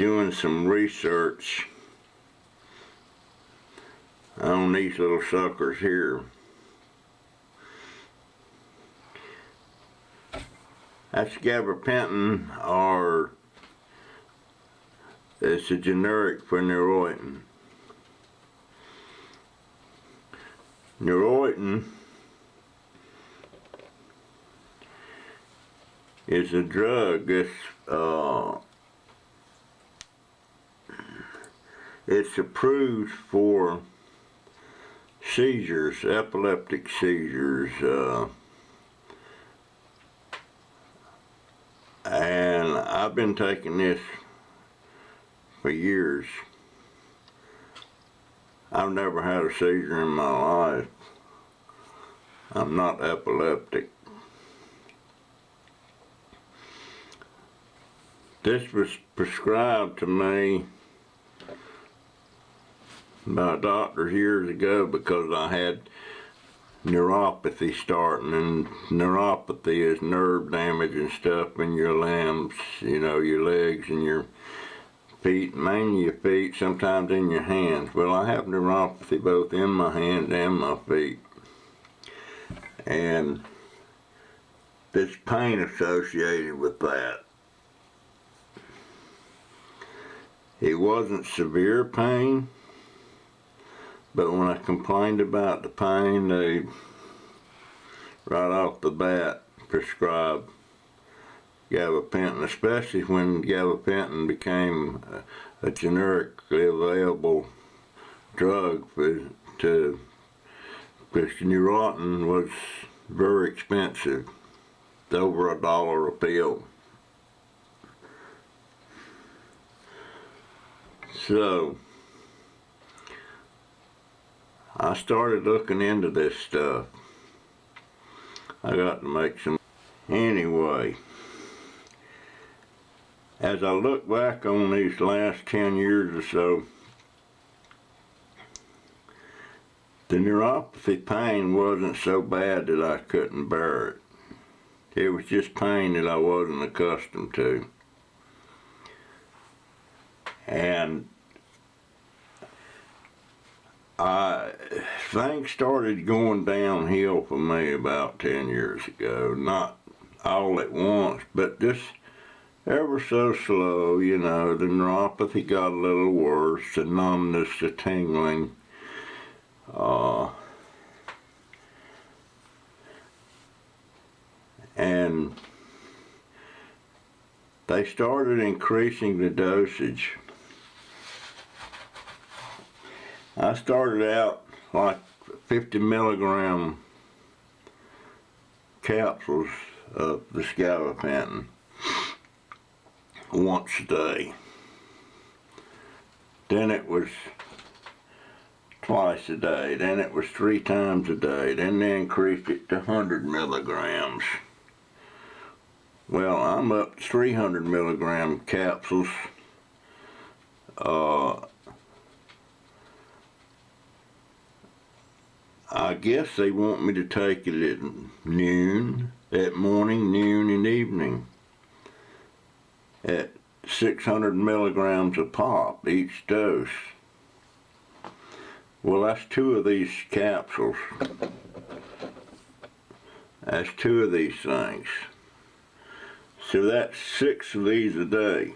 doing some research on these little suckers here. That's Gabapintin, or it's a generic for Nuroitin. Nuroitin is a drug that's it's approved for seizures, epileptic seizures, and I've been taking this for years. I've never had a seizure in my life. I'm not epileptic. This was prescribed to me by doctors years ago because I had neuropathy starting, and neuropathy is nerve damage and stuff in your limbs, you know, your legs and your feet, mainly your feet, sometimes in your hands. Well, I have neuropathy both in my hands and my feet, and there's pain associated with that. It wasn't severe pain, but when I complained about the pain, they right off the bat prescribed Gabapintin, especially when Gabapintin became a generically available drug because Nuroitin was very expensive. It's over $1 a pill. So I started looking into this stuff. I got to make some. Anyway, as I look back on these last 10 years or so, the neuropathy pain wasn't so bad that I couldn't bear it. It was just pain that I wasn't accustomed to. And things started going downhill for me about 10 years ago. Not all at once, but just ever so slow, you know. The neuropathy got a little worse, the numbness, the tingling. And they started increasing the dosage. I started out like 50 milligram capsules of the Gabapintin once a day. Then it was twice a day. Then it was 3 times a day. Then they increased it to 100 milligrams. Well, I'm up to 300 milligram capsules. I guess they want me to take it at noon, at morning, noon, and evening, at 600 milligrams a pop, each dose. Well, that's 2 of these capsules. That's 2 of these things. So that's 6 of these a day.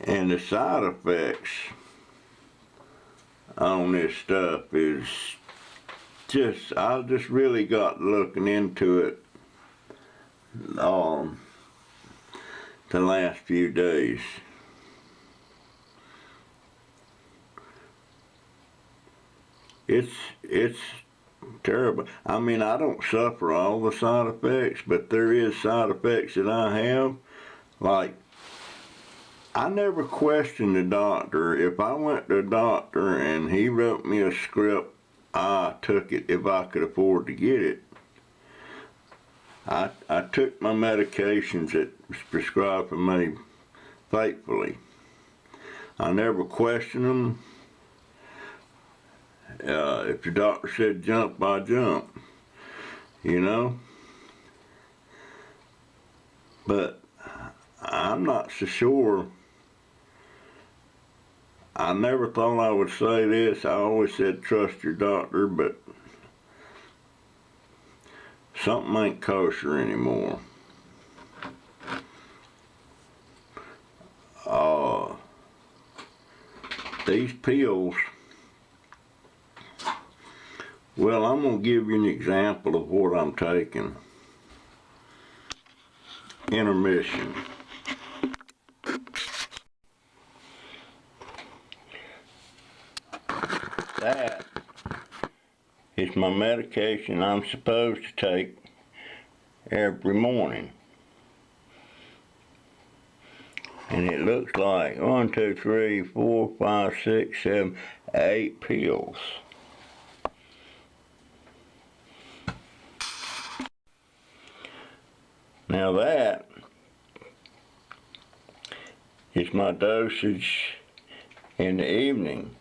And the side effects on this stuff is I just really got looking into it the last few days. It's terrible. I mean, I don't suffer all the side effects, but there is side effects that I have. Like, I never questioned the doctor. If I went to a doctor and he wrote me a script, I took it if I could afford to get it. I took my medications that was prescribed for me faithfully. I never questioned them. If the doctor said jump, I jump. you know? But I'm not so sure. I never thought I would say this. I always said trust your doctor, but something ain't kosher anymore. These pills, well, I'm going to give you an example of what I'm taking. Intermission. That is my medication I'm supposed to take every morning. And it looks like 1, 2, 3, 4, 5, 6, 7, 8 pills. Now that is my dosage in the evening.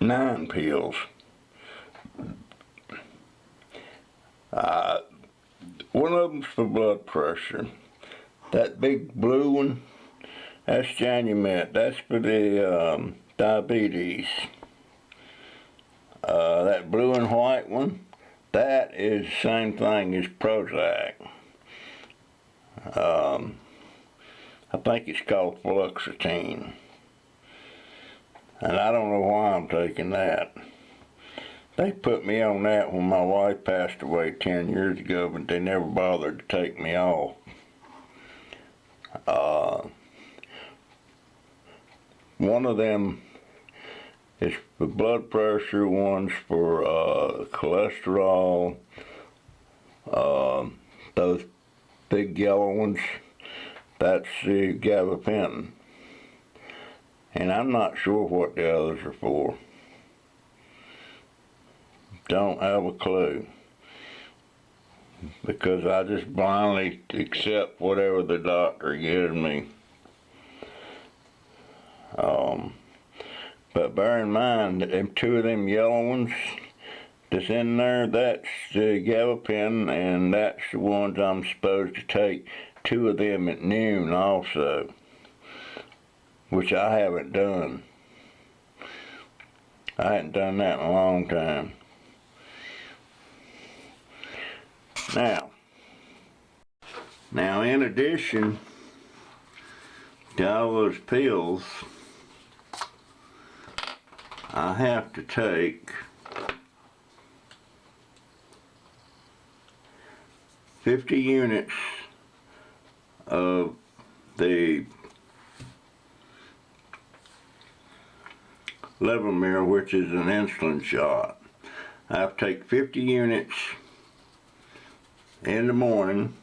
9 pills. One of them's for blood pressure. That big blue one, that's Jonney. That's for the diabetes. That blue and white one, that is the same thing as Prozac. I think it's called fluoxetine. And I don't know why I'm taking that. They put me on that when my wife passed away 10 years ago, but they never bothered to take me off. One of them is for blood pressure, one's for cholesterol. Those big yellow ones, that's the Gabapintin. And I'm not sure what the others are for. Don't have a clue. Because I just blindly accept whatever the doctor gives me. But bear in mind, them 2 of them yellow ones that's in there, that's the Gabapintin, and that's the ones I'm supposed to take 2 of them at noon also, which I haven't done. I hadn't done that in a long time. Now in addition to all those pills, I have to take 50 units of the Levemir, which is an insulin shot. I have to take 50 units in the morning,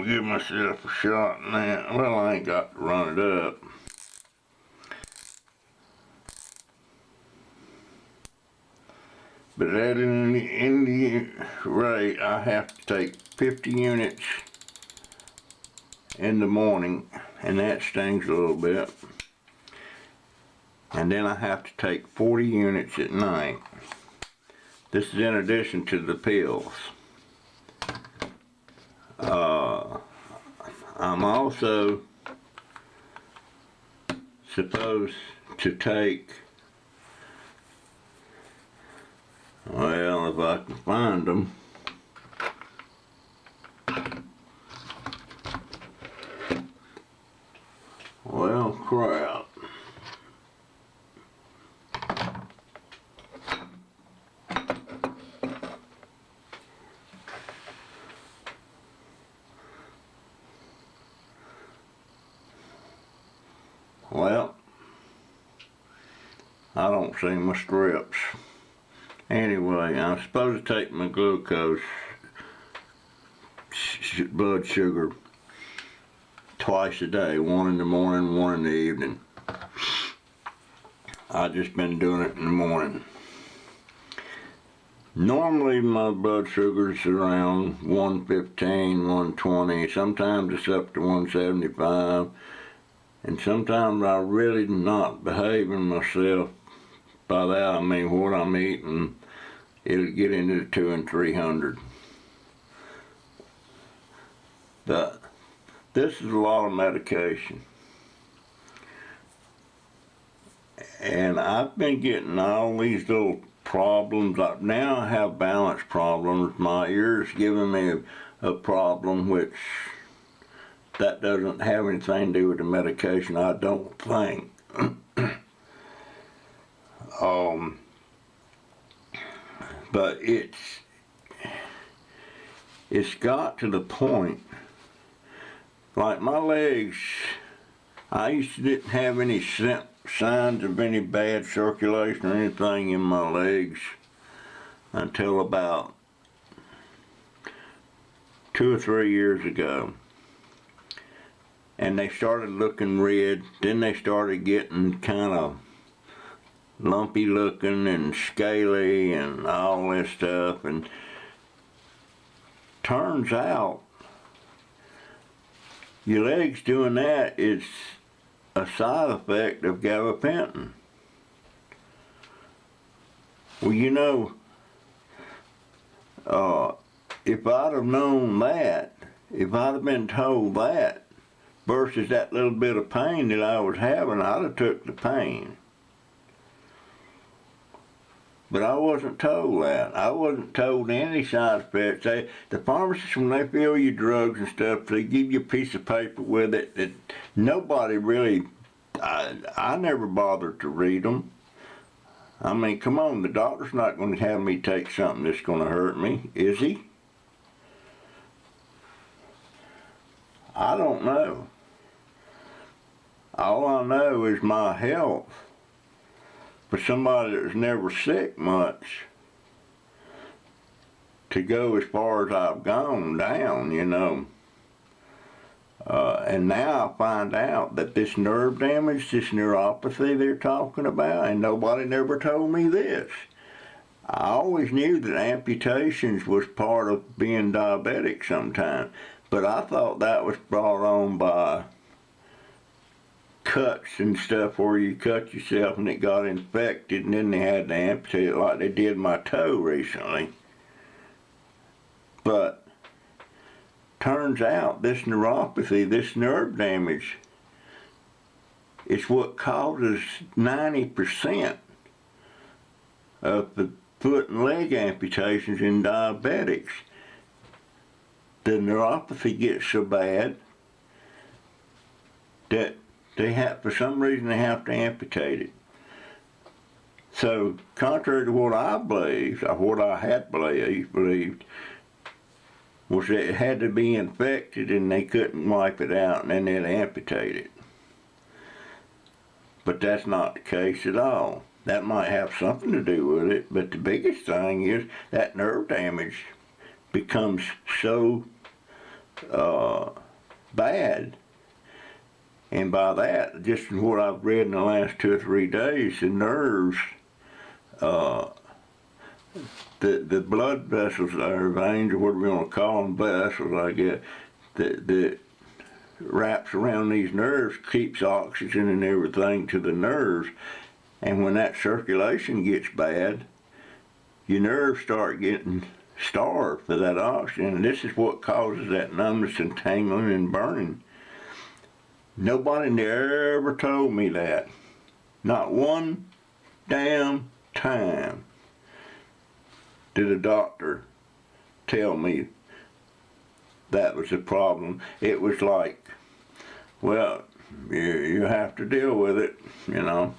give myself a shot in that. Well, I ain't got to run it up. But at any rate, I have to take 50 units in the morning, and that stings a little bit. And then I have to take 40 units at night. This is in addition to the pills. I'm also supposed to take, well, if I can find them, well, crap. Well, I don't see my strips. Anyway, I'm supposed to take my glucose, blood sugar, twice a day, 1 in the morning, 1 in the evening. I've just been doing it in the morning. Normally my blood sugar's around 115, 120. Sometimes it's up to 175. And sometimes I really not behaving myself. By that I mean what I'm eating, it'll get into the 200 and 300. This is a lot of medication. And I've been getting all these little problems. Now I have balance problems. My ear's giving me a problem, which that doesn't have anything to do with the medication, I don't think. But it's got to the point, like my legs, I used to didn't have any signs of any bad circulation or anything in my legs until about 2 or 3 years ago. And they started looking red. Then they started getting kind of lumpy looking and scaly and all this stuff. And turns out your legs doing that is a side effect of Gabapintin. Well, you know, if I'd have known that, if I'd have been told that, versus that little bit of pain that I was having, I'd have took the pain. But I wasn't told that. I wasn't told any side effects. The pharmacists, when they fill you drugs and stuff, they give you a piece of paper with it that nobody really, I never bothered to read them. I mean, come on, the doctor's not going to have me take something that's going to hurt me, is he? I don't know. All I know is my health, for somebody that's never sick much, to go as far as I've gone down, you know. And now I find out that this nerve damage, this neuropathy they're talking about, and nobody never told me this. I always knew that amputations was part of being diabetic sometimes, but I thought that was brought on by cuts and stuff where you cut yourself and it got infected and then they had to amputate it like they did my toe recently. But turns out this neuropathy, this nerve damage, is what causes 90% of the foot and leg amputations in diabetics. The neuropathy gets so bad that for some reason they have to amputate it. So, contrary to what I believed, or what I had believed, was that it had to be infected and they couldn't wipe it out and then they'd amputate it. But that's not the case at all. That might have something to do with it, but the biggest thing is that nerve damage becomes so bad. And by that, just from what I've read in the last 2 or 3 days, the nerves, the blood vessels or veins, or whatever we want to call them, vessels, I guess, that wraps around these nerves keeps oxygen and everything to the nerves. And when that circulation gets bad, your nerves start getting starved for that oxygen. And this is what causes that numbness and tingling and burning. Nobody ever told me that. Not one damn time did a doctor tell me that was the problem. It was like, well, you have to deal with it, you know.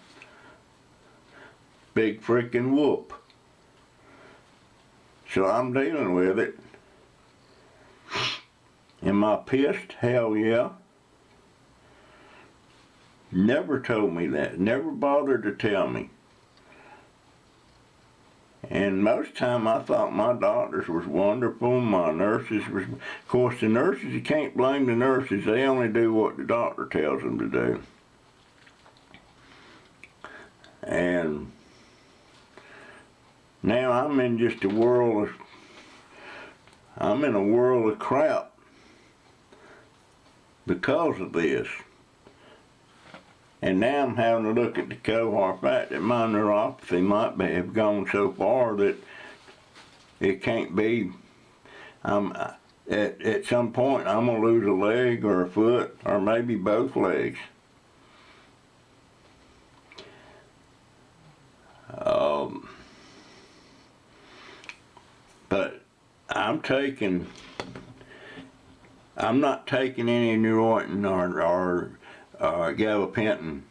Big freaking whoop. So I'm dealing with it. Am I pissed? Hell yeah. Never told me that. Never bothered to tell me. And most time I thought my doctors was wonderful. My nurses was, of course the nurses, you can't blame the nurses. They only do what the doctor tells them to do. And Now I'm in just a world of, I'm in a world of crap because of this. And now I'm having to look at the cohort fact that my neuropathy might have gone so far that it can't be. At some point I'm gonna lose a leg or a foot or maybe both legs. But I'm not taking any Nuroitin or Gabapintin.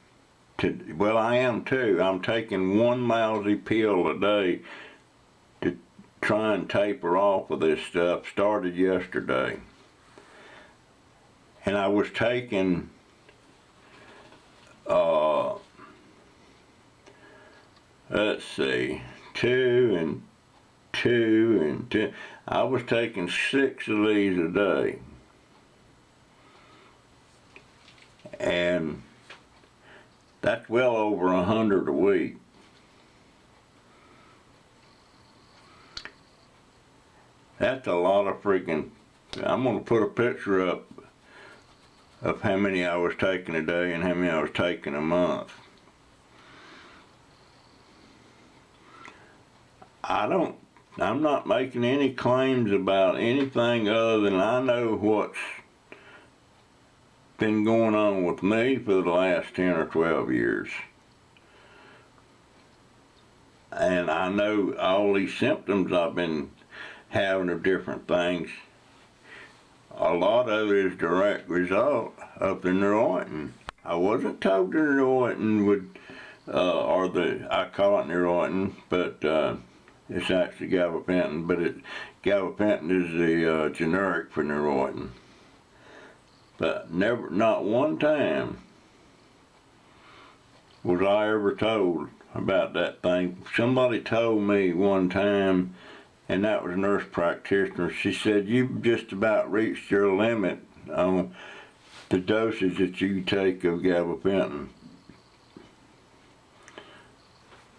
Well, I am too. I'm taking one lousy pill a day to try and taper off of this stuff. Started yesterday. And I was taking let's see, 2 and 2 and 2. I was taking 6 of these a day. And that's well over 100 a week. That's a lot of freaking, I'm gonna put a picture up of how many I was taking a day and how many I was taking a month. I'm not making any claims about anything other than I know what's been going on with me for the last 10 or 12 years. And I know all these symptoms I've been having of different things. A lot of it is direct result of the Nuroitin. I wasn't told the Nuroitin would, I call it Nuroitin, but it's actually Gabapintin, but Gabapintin is the generic for Nuroitin. But not one time was I ever told about that thing. Somebody told me one time, and that was a nurse practitioner. She said, "You've just about reached your limit on the dosage that you take of Gabapintin."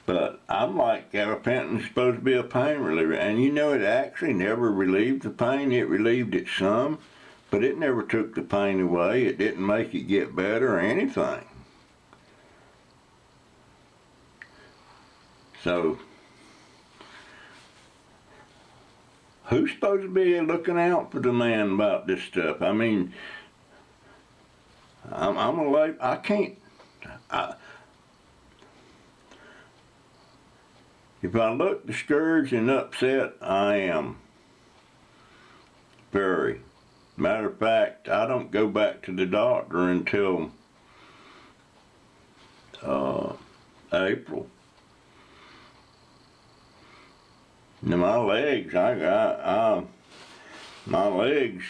But I'm like, Gabapintin's supposed to be a pain reliever, and you know it actually never relieved the pain. It relieved it some, but it never took the pain away. It didn't make it get better or anything. So, who's supposed to be looking out for the man about this stuff? I mean, I can't. If I look discouraged and upset, I am. Very. Matter of fact, I don't go back to the doctor until April. Now my legs, my legs,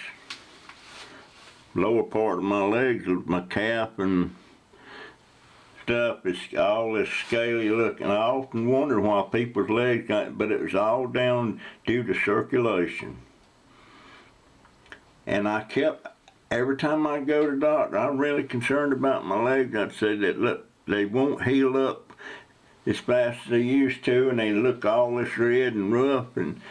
lower part of my legs, my calf and stuff is all this scaly looking. I often wonder why people's legs got, but it was all down due to circulation. And I kept, every time I go to the doctor, I'm really concerned about my legs. I'd say that, look, they won't heal up as fast as they used to, and they look all this red and rough, and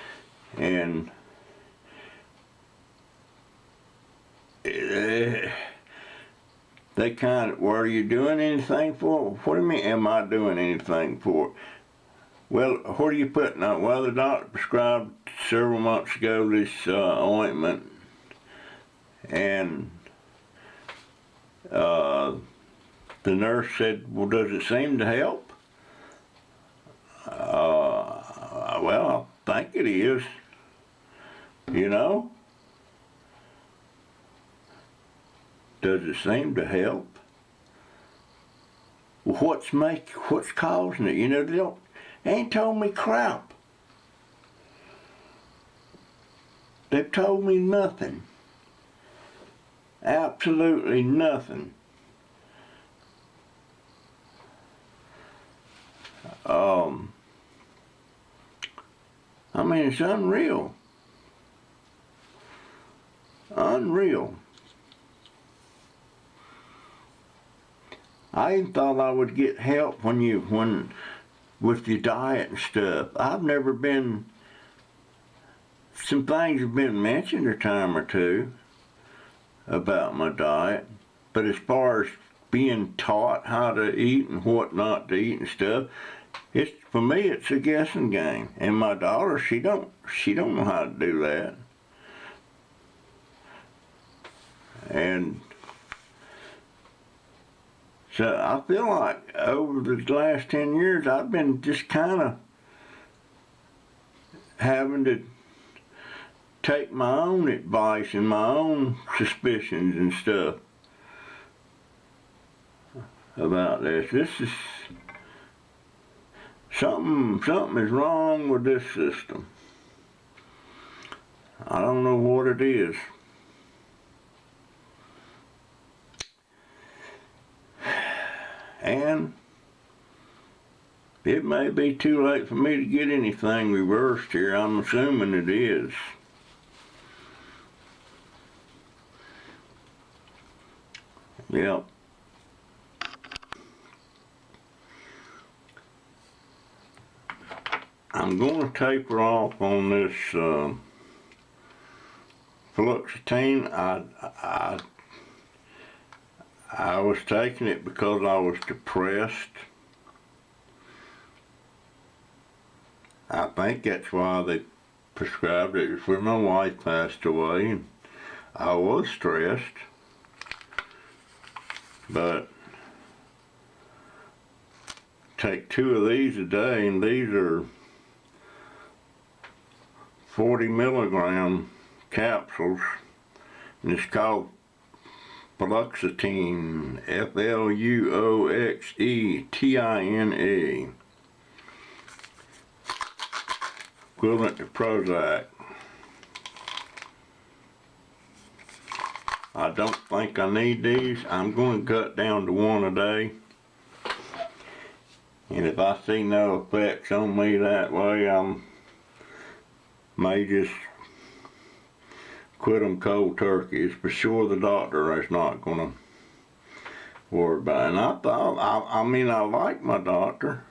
they kind of, well, are you doing anything for it? What do you mean, am I doing anything for it? Well, what are you putting on? Well, the doctor prescribed several months ago this ointment, and the nurse said, well, does it seem to help? Well, I think it is, you know. Does it seem to help? Well, what's causing it? You know, they ain't told me crap. They've told me nothing. Absolutely nothing. I mean, it's unreal. Unreal. I even thought I would get help when with your diet and stuff. I've never been, some things have been mentioned a time or two about my diet, but as far as being taught how to eat and what not to eat and stuff, it's, for me, it's a guessing game. And my daughter, she don't know how to do that. And so I feel like over the last 10 years, I've been just kind of having to take my own advice and my own suspicions and stuff about this. This is something is wrong with this system. I don't know what it is. And it may be too late for me to get anything reversed here. I'm assuming it is. Yep. I'm going to taper off on this fluoxetine. I was taking it because I was depressed. I think that's why they prescribed it. It was when my wife passed away and I was stressed. But take 2 of these a day, and these are 40 milligram capsules, and it's called fluoxetine, Fluoxetine, equivalent to Prozac. I don't think I need these. I'm going to cut down to 1 a day. And if I see no effects on me that way, I may just quit them cold turkey. It's for sure the doctor is not going to worry about it. And I thought, I mean, I like my doctor.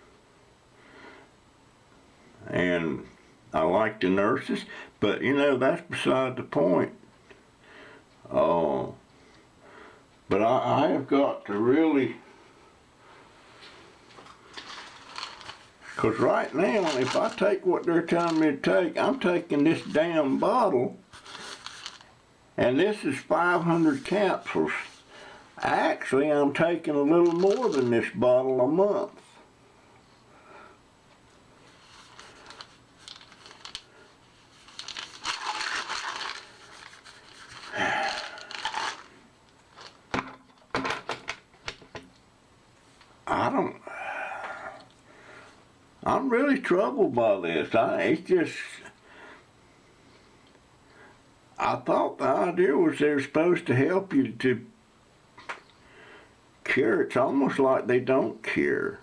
And I like the nurses. But, you know, that's beside the point. But I have got to really, because right now, if I take what they're telling me to take, I'm taking this damn bottle, and this is 500 capsules. Actually, I'm taking a little more than this bottle a month. I'm really troubled by this. It's just, I thought the idea was they're supposed to help you to cure. It's almost like they don't cure.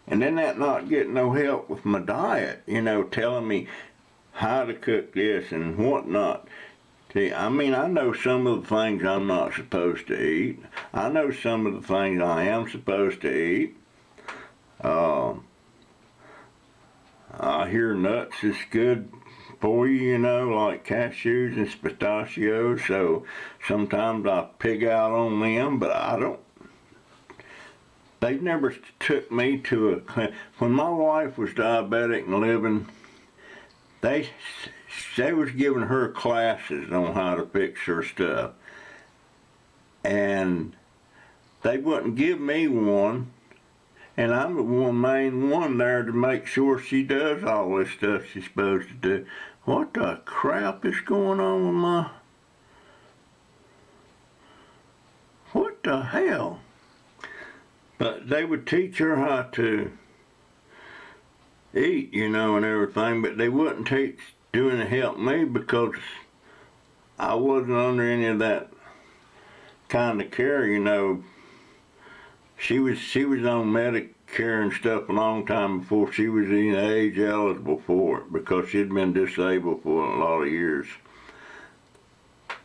And then that not getting no help with my diet, you know, telling me how to cook this and what not. See, I mean, I know some of the things I'm not supposed to eat. I know some of the things I am supposed to eat. I hear nuts is good for you, you know, like cashews and pistachios, so sometimes I pig out on them, but I don't. They've never took me to when my wife was diabetic and living, they was giving her classes on how to fix her stuff. And they wouldn't give me one. And I'm the main one there to make sure she does all this stuff she's supposed to do. What the crap is going on with my... What the hell? But they would teach her how to eat, you know, and everything, but they wouldn't teach doing to help me because I wasn't under any of that kind of care, you know. She was on Medicare and stuff a long time before she was even age eligible for it because she'd been disabled for a lot of years.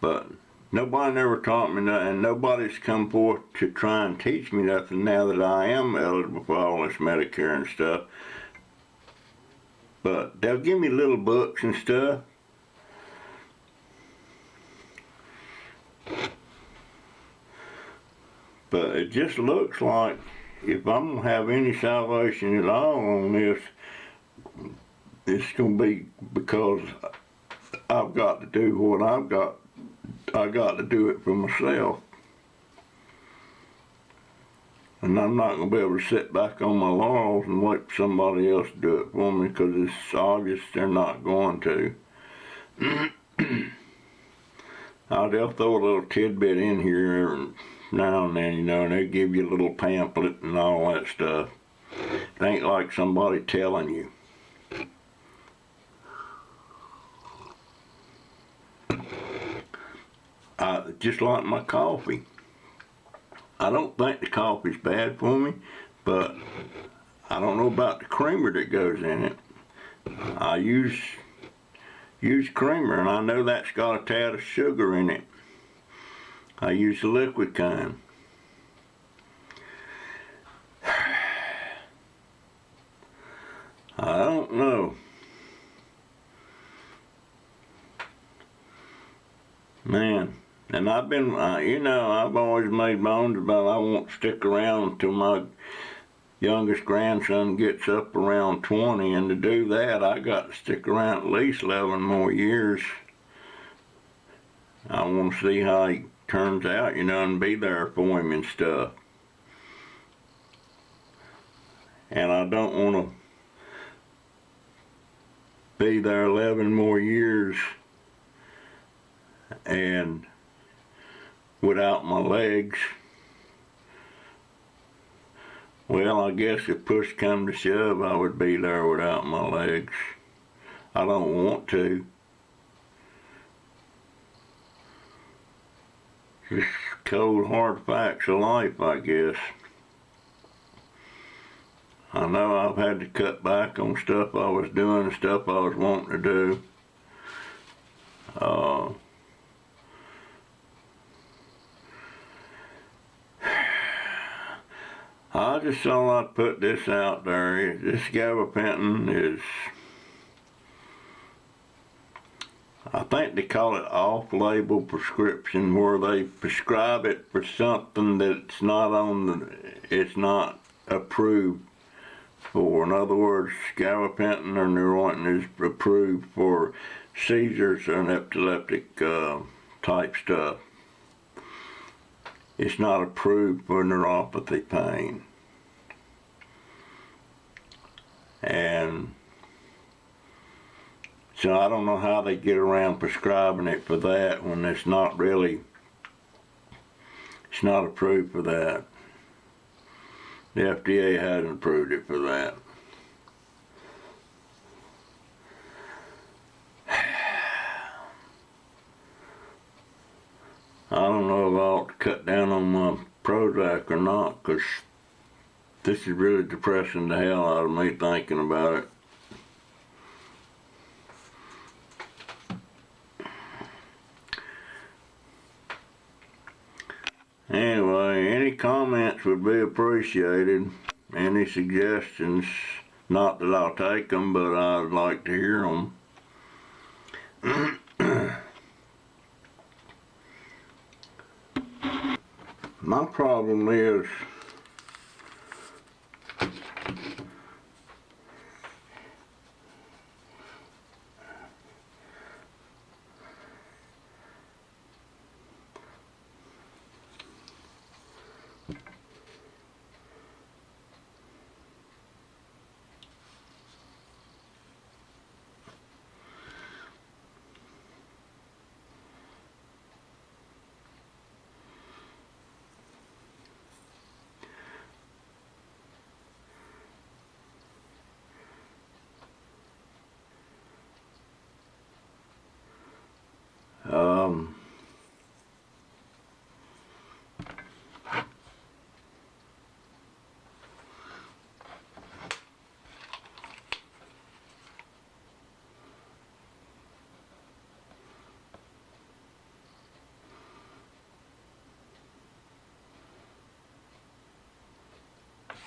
But nobody never taught me nothing, and nobody's come forth to try and teach me nothing now that I am eligible for all this Medicare and stuff. But they'll give me little books and stuff. But it just looks like if I'm going to have any salvation at all on this, it's going to be because I've got to do what I got to do it for myself. And I'm not going to be able to sit back on my laurels and wait for somebody else to do it for me, because it's obvious they're not going to. They'll throw a little tidbit in here every now and then, you know, and they give you a little pamphlet and all that stuff. It ain't like somebody telling you. Just like my coffee. I don't think the coffee's bad for me, but I don't know about the creamer that goes in it. I use creamer, and I know that's got a tad of sugar in it. I use the liquid kind. I don't know. Man, and I've been, I've always made bones about I won't stick around until my youngest grandson gets up around 20, and to do that, I got to stick around at least 11 more years. I want to see how he turns out, and be there for him and stuff. And I don't want to be there 11 more years and without my legs. Well, I guess if push come to shove, I would be there without my legs. I don't want to. Just cold, hard facts of life, I guess. I know I've had to cut back on stuff I was doing and stuff I was wanting to do. I just thought I'd put this out there. This gabapentin is, I think they call it off-label prescription, where they prescribe it for something that's it's not approved for. In other words, gabapentin or Nuroitin is approved for seizures and epileptic type stuff. It's not approved for neuropathy pain. And so I don't know how they get around prescribing it for that when it's not approved for that. The FDA hasn't approved it for that. I don't know if I ought to cut down on my Prozac or not, because this is really depressing the hell out of me thinking about it. Anyway, any comments would be appreciated. Any suggestions, not that I'll take them, but I'd like to hear them. My problem is,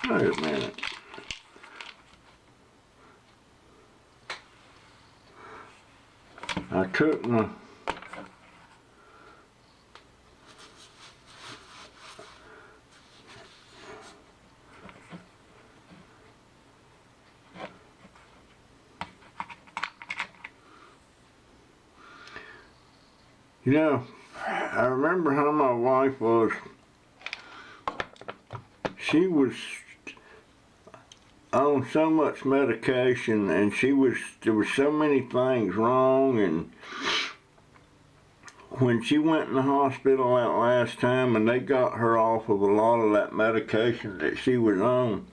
Wait a minute. I took my... You know, I remember how my wife was. She was on so much medication, and there was so many things wrong, and when she went in the hospital that last time and they got her off of a lot of that medication that she was on,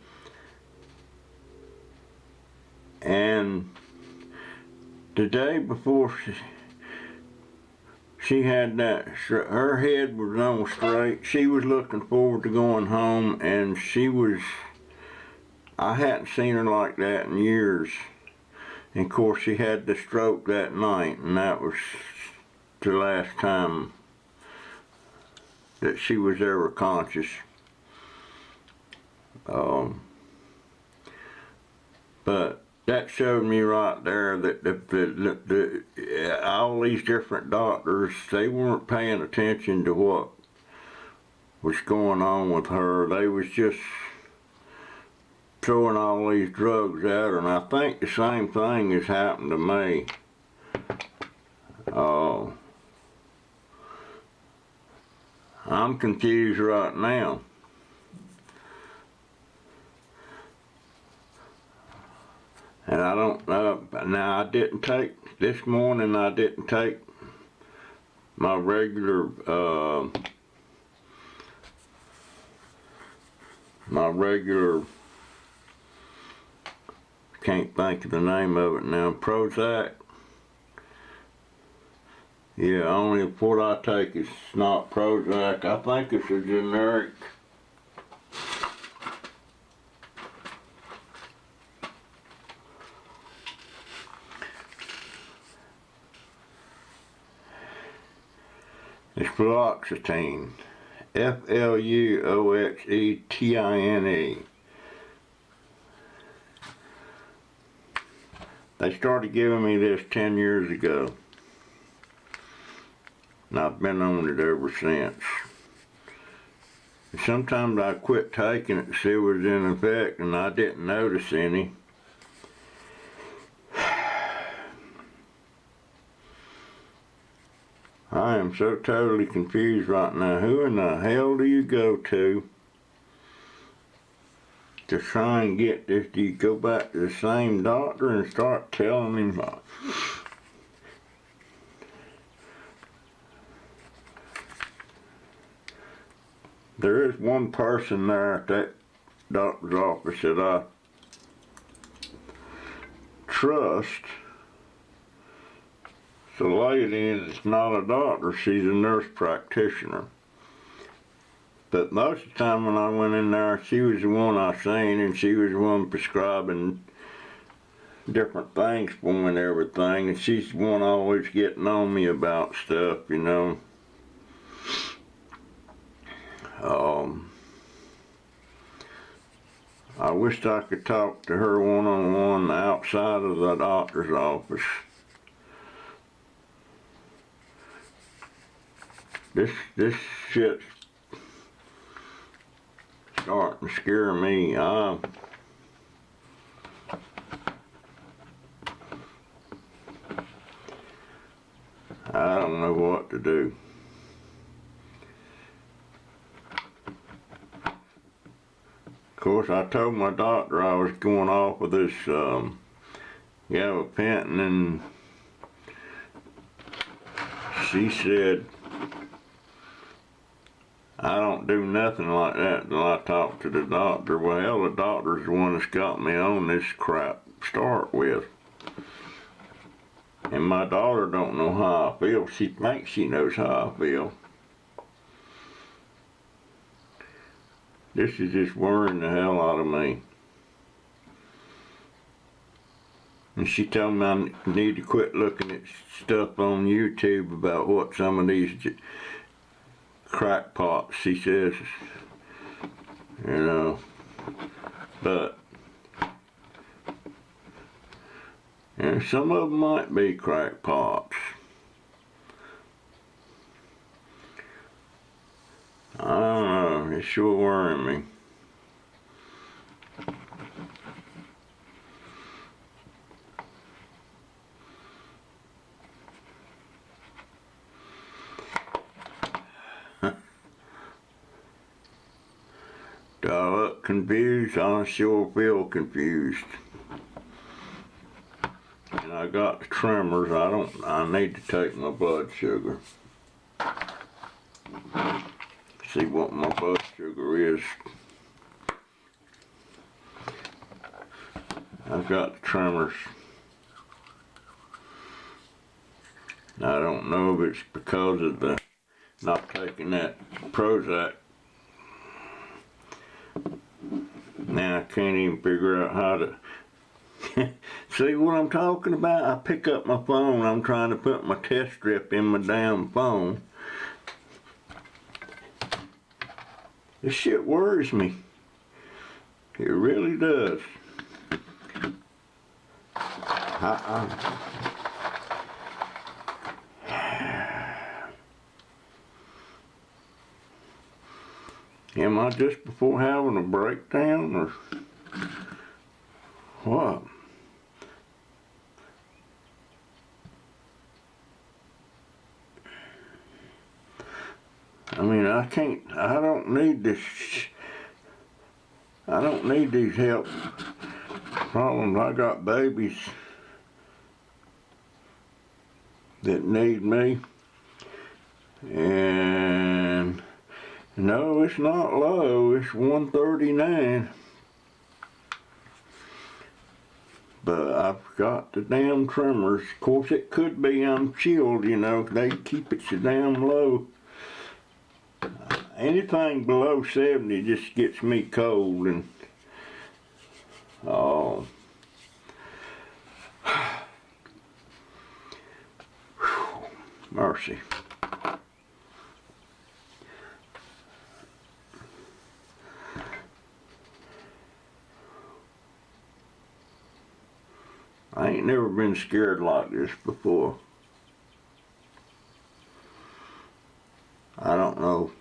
and the day before she had that, her head was on straight. She was looking forward to going home, and I hadn't seen her like that in years. And of course she had the stroke that night, and that was the last time that she was ever conscious. But that showed me right there that all these different doctors, they weren't paying attention to what was going on with her. They was just throwing all these drugs at her, and I think the same thing has happened to me. I'm confused right now. And I don't know, now this morning I didn't take my regular, can't think of the name of it now, Prozac. Yeah, only what I take is not Prozac. I think it's a generic. It's fluoxetine. Fluoxetine. They started giving me this 10 years ago, and I've been on it ever since. Sometimes I quit taking it to see it was in effect, and I didn't notice any. I am so totally confused right now. Who in the hell do you go to try and get this? Do you go back to the same doctor and start telling him? There is one person there at that doctor's office that I trust. The lady is not a doctor, she's a nurse practitioner. But most of the time when I went in there, she was the one I seen, and she was the one prescribing different things for me and everything, and she's the one always getting on me about stuff, you know. I wished I could talk to her one-on-one outside of the doctor's office. This shit's starting to scare me. I don't know what to do. Of course, I told my doctor I was going off with this Gabapintin, and she said, I don't do nothing like that till I talk to the doctor. Well, hell, the doctor's the one that's got me on this crap to start with. And my daughter don't know how I feel. She thinks she knows how I feel. This is just worrying the hell out of me. And she told me I need to quit looking at stuff on YouTube about what some of these crackpots, she says, you know, but and some of them might be crackpots. I don't know, it's sure worrying me. Do I look confused? I sure feel confused. And I got the tremors. I need to take my blood sugar. See what my blood sugar is. I've got the tremors. I don't know if it's because of the not taking that Prozac. Now I can't even figure out how to see what I'm talking about. I pick up my phone, I'm trying to put my test strip in my damn phone. This shit worries me. It really does. Am I just before having a breakdown or what? I mean, I don't need this, I don't need these health problems. I got babies that need me, and no, it's not low, it's 139. But I've got the damn tremors. Of course, it could be I'm chilled, you know, they keep it so damn low. Anything below 70 just gets me cold, and oh, mercy. I ain't never been scared like this before. I don't know.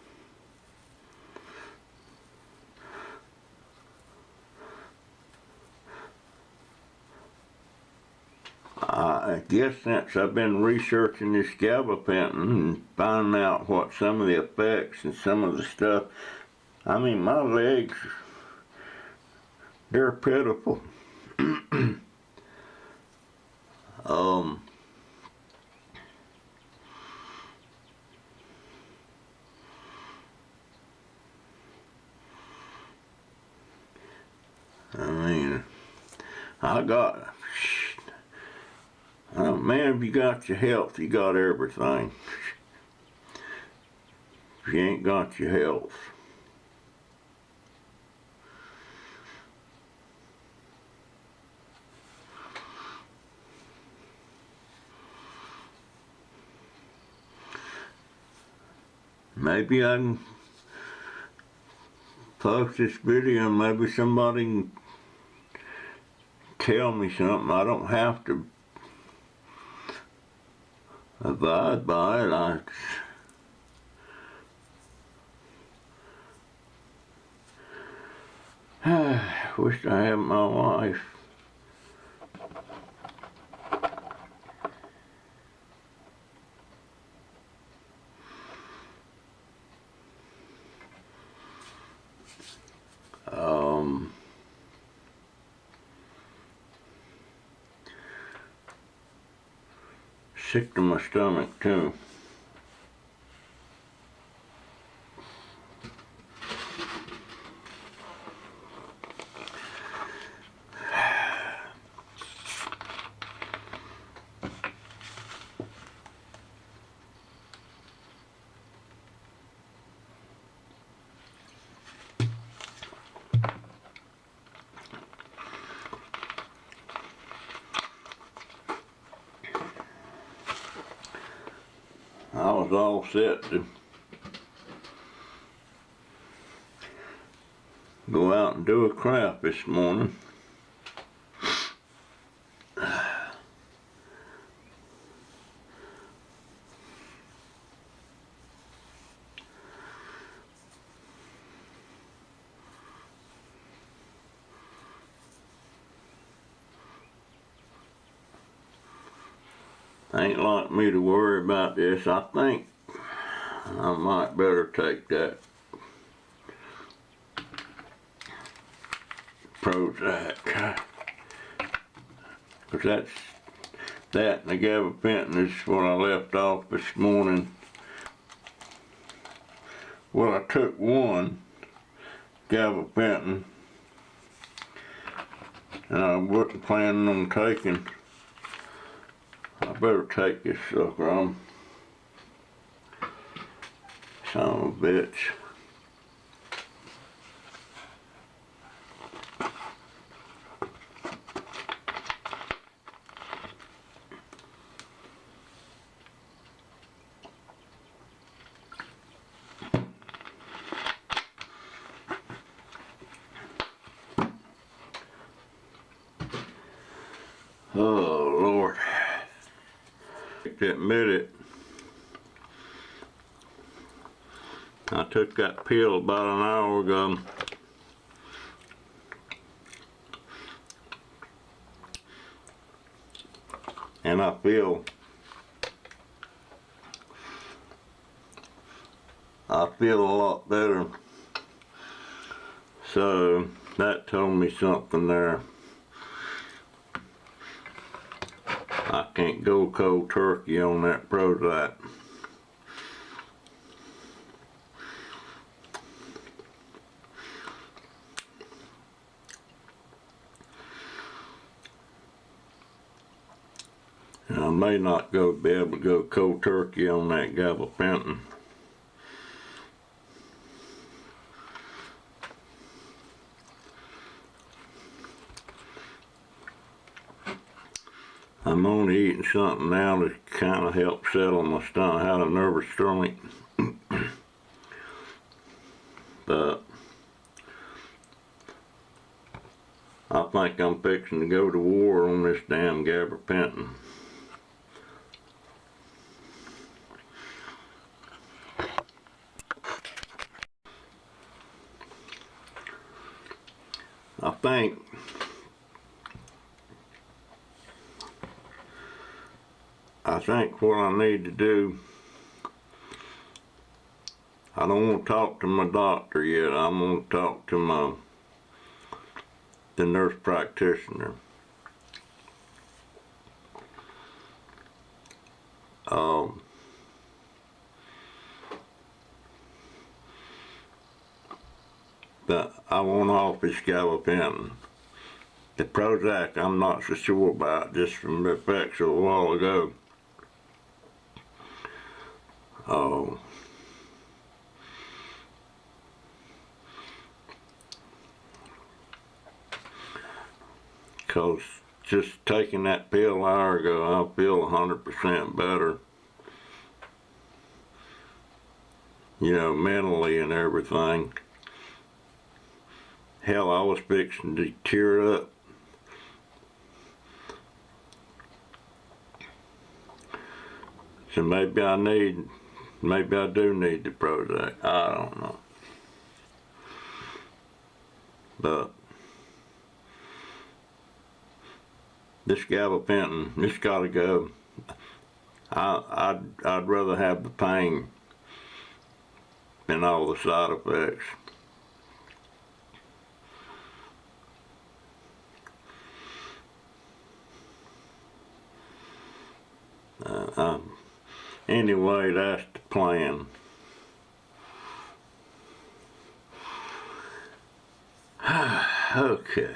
I guess since I've been researching this gabapentin and finding out what some of the effects and some of the stuff, I mean, my legs, they're pitiful. I mean, man, if you got your health, you got everything. If you ain't got your health, maybe I can post this video and maybe somebody can tell me something. I don't have to abide by it. I wish I had my wife. Sick to my stomach too. I was all set to go out and do a craft this morning. Ain't like me to worry about this. I think I might better take that Prozac, because that and the Gabapintin is what I left off this morning. Well, I took one Gabapintin, and I wasn't planning on taking. I better take this sucker. Son of a bitch. Oh, Lord. To admit it, I took that pill about an hour ago. And I feel a lot better. So that told me something there. I can't go cold turkey on that Prozac. And I may not be able to go cold turkey on that Gabapintin. I'm only eating something now to kind of help settle my stomach. I had a nervous stomach. But I think I'm fixing to go to war on this damn Gabapintin. I think what I need to do, I don't want to talk to my doctor yet. I'm going to talk to the nurse practitioner. But I want off this Gabapintin. The Prozac I'm not so sure about, just from the effects of a while ago. Because just taking that pill an hour ago, I feel 100% better. You know, mentally and everything. Hell, I was fixing to tear up. So maybe I do need the Prozac. I don't know. But this Gabapintin, this gotta go. I'd rather have the pain than all the side effects. Anyway, that's the plan. Okay.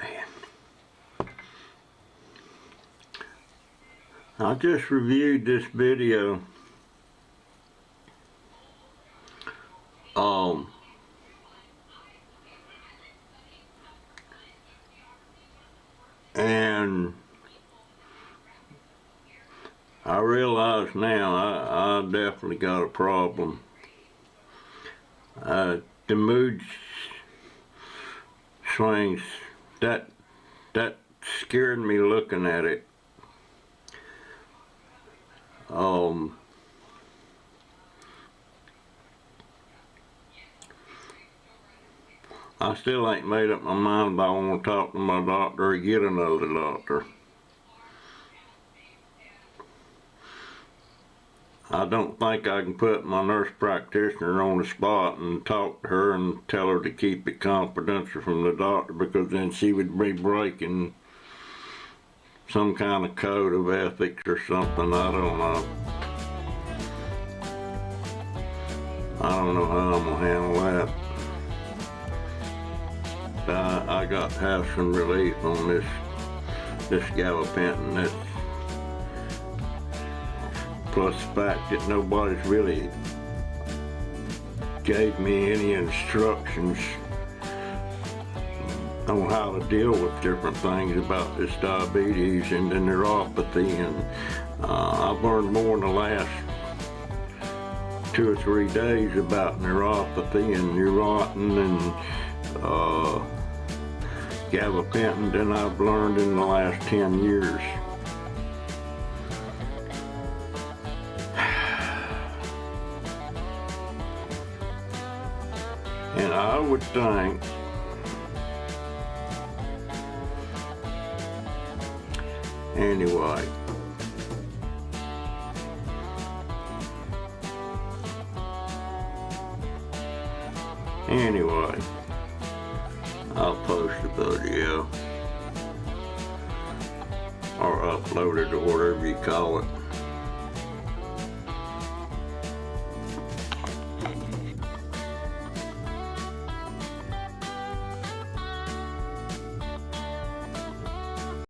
I just reviewed this video. And I realize now I definitely got a problem. The things, that scared me looking at it. I still ain't made up my mind if I want to talk to my doctor or get another doctor. I don't think I can put my nurse practitioner on the spot and talk to her and tell her to keep it confidential from the doctor, because then she would be breaking some kind of code of ethics or something. I don't know. I don't know how I'm gonna handle that. I got to have some relief on this Gabapintin. That's plus the fact that nobody's really gave me any instructions on how to deal with different things about this diabetes and the neuropathy, and I've learned more in the last 2 or 3 days about neuropathy and Nuroitin and Gabapintin than I've learned in the last 10 years. And I would think anyway. Anyway, I'll post the video or upload it or whatever you call it.